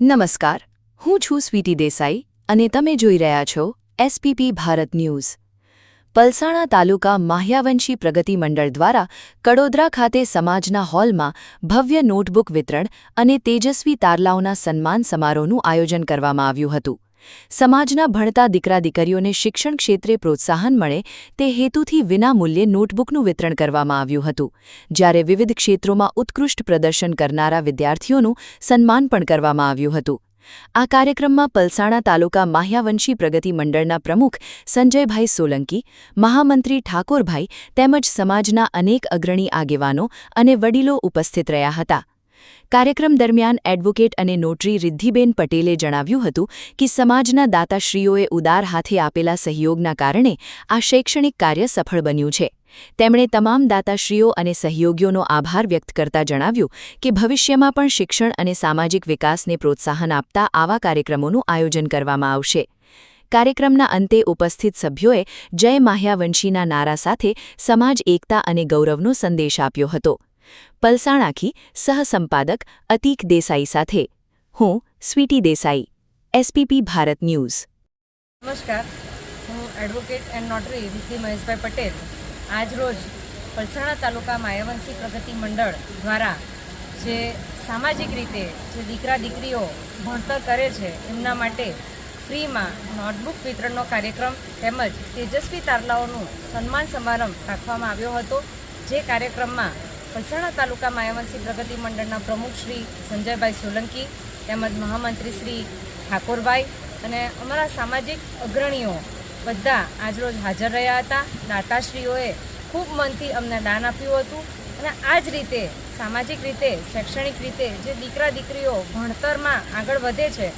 નમસ્કાર, હું છું સ્વીટી દેસાઈ અને તમે જોઈ રહ્યા છો એસપીપી ભારત ન્યૂઝ। પલસાણા તાલુકા માહ્યાવંશી પ્રગતિ મંડળ દ્વારા કડોદરા ખાતે સમાજના હોલમાં ભવ્ય નોટબુક વિતરણ અને તેજસ્વી તારલાઓના સન્માન સમારોહનું આયોજન કરવામાં આવ્યું હતું। સમાજના ભણતા દીકરા-દીકરીઓને શિક્ષણ ક્ષેત્રે પ્રોત્સાહન મળે તે હેતુથી વિનામૂલ્યે નોટબુકનું વિતરણ કરવામાં આવ્યું હતું, જ્યારે વિવિધ ક્ષેત્રોમાં ઉત્કૃષ્ટ પ્રદર્શન કરનારા વિદ્યાર્થીઓનું સન્માન પણ કરવામાં આવ્યું હતું। આ કાર્યક્રમમાં પલસાણા તાલુકા માહ્યાવંશી પ્રગતિ મંડળના પ્રમુખ સંજયભાઈ સોલંકી, મહામંત્રી ઠાકોરભાઈ તેમજ સમાજના અનેક અગ્રણી આગેવાનો અને વડીલો ઉપસ્થિત રહ્યા હતા। કાર્યક્રમ દરમિયાન એડવોકેટ અને નોટરી રિદ્ધિબેન પટેલે જણાવ્યું હતું કે સમાજના દાતાશ્રીઓએ ઉદાર હાથે આપેલા સહયોગના કારણે આ શૈક્ષણિક કાર્ય સફળ બન્યું છે। તેમણે તમામ દાતાશ્રીઓ અને સહયોગીઓનો આભાર વ્યક્ત કરતા જણાવ્યું કે ભવિષ્યમાં પણ શિક્ષણ અને સામાજિક વિકાસને પ્રોત્સાહન આપતા આવા કાર્યક્રમોનું આયોજન કરવામાં આવશે। કાર્યક્રમના અંતે ઉપસ્થિત સભ્યોએ જય માહ્યાવંશીના નારા સાથે સમાજ એકતા અને ગૌરવનો સંદેશ આપ્યો હતો। પલસાણાથી સહસંપાદક અતીક દેસાઈ સાથે હું સ્વીટી દેસાઈ, એસપીપી ભારત ન્યૂઝ। નમસ્કાર, હું advocate and notary Riddhi Maheshbhai Patel આજરોજ પલસાણા તાલુકા માહ્યાવંશી પ્રગતિ મંડળ દ્વારા જે સામાજિક રીતે જે દીકરા દીકરીઓ ભણતર કરે છે એમના માટે ફ્રીમાં નોટબુક વિતરણનો કાર્યક્રમ તેમજ તેજસ્વી તારલાઓનું સન્માન સમારંભ રાખવામાં આવ્યો હતો। જે કાર્યક્રમમાં પલસાણા તાલુકા માહ્યાવંશી પ્રગતિ મંડળના પ્રમુખ શ્રી સંજયભાઈ સોલંકી તેમજ મહામંત્રી શ્રી ઠાકોરભાઈ અને અમારા સામાજિક અગ્રણીઓ બધા આજરોજ હાજર રહ્યા હતા। દાતાશ્રીઓએ ખૂબ મનથી અમને દાન આપ્યું હતું અને આ જ રીતે સામાજિક રીતે શૈક્ષણિક રીતે જે દીકરા દીકરીઓ ભણતરમાં આગળ વધે છે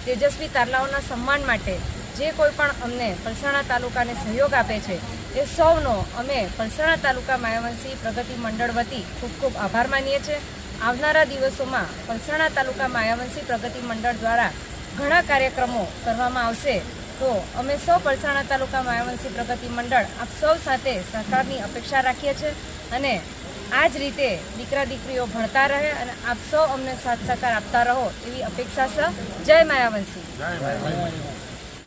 તેજસ્વી તારલાઓના સન્માન માટે જે કોઈ પણ અમને પલસાણા તાલુકાને સહયોગ આપે છે એ સૌનો અમે પલસાણા તાલુકા માહ્યાવંશી પ્રગતિ મંડળ વતી ખૂબ ખૂબ આભાર માનીએ છીએ। આવનારા દિવસોમાં પલસાણા તાલુકા માહ્યાવંશી પ્રગતિ મંડળ દ્વારા ઘણા કાર્યક્રમો કરવામાં આવશે, તો અમે સૌ પલસાણા તાલુકા માહ્યાવંશી પ્રગતિ મંડળ આપ સૌ સાથે સહકારની અપેક્ષા રાખીએ છીએ અને આ જ રીતે દીકરા દીકરીઓ ભણતા રહે અને આપ સૌ અમને સાથ સહકાર આપતા રહો એવી અપેક્ષા છે। જય માહ્યાવંશી।